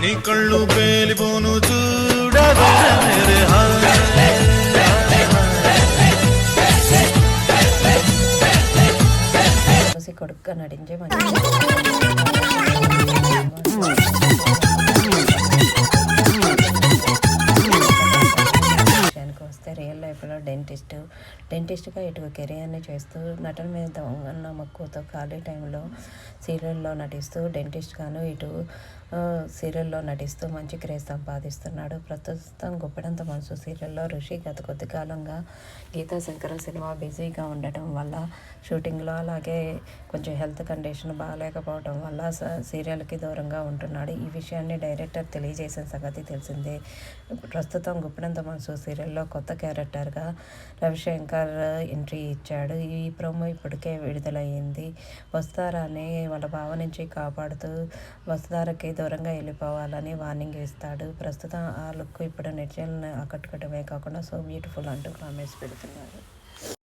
నీ కళ్ళు పేలిపోను చూడవే మేరే కొడుకుగా నటించే వస్తే రియల్ లైఫ్లో డెంటిస్ట్గా ఇటు కెరియర్ని చేస్తూ నటన మీద ఉన్న మక్కువతో ఖాళీ టైంలో సీరియల్లో నటిస్తూ డెంటిస్ట్గాను ఇటు సీరియల్లో నటిస్తూ మంచి క్రేజ్ సంపాదిస్తున్నాడు. ప్రస్తుతం గుప్పెడంత మనసు సీరియల్లో ఋషి గత కొద్ది కాలంగా గీతా శంకర్ సినిమా బిజీగా ఉండటం వల్ల షూటింగ్లో అలాగే కొంచెం హెల్త్ కండిషన్ బాగాలేకపోవడం వల్ల సీరియల్కి దూరంగా ఉంటున్నాడు. ఈ విషయాన్ని డైరెక్టర్ తెలియజేసిన సంగతి తెలిసిందే. ప్రస్తుతం గుప్పెడంత మనసు సీరియల్లో కొత్త క్యారెక్టర్గా రవిశంకర్ ఎంట్రీ ఇచ్చాడు. ఈ ప్రోమో ఇప్పటికే విడుదలయ్యింది. వస్తారాని వాళ్ళ బావ నుంచి కాపాడుతూ వస్తారకి దూరంగా వెళ్ళిపోవాలని వార్నింగ్ ఇస్తాడు. ప్రస్తుతం ఆ లుక్ ఇప్పుడు నెటిజన్లను ఆకట్టుకోవడమే కాకుండా సో బ్యూటిఫుల్ అంటూ కామెంట్స్ పెడుతున్నారు.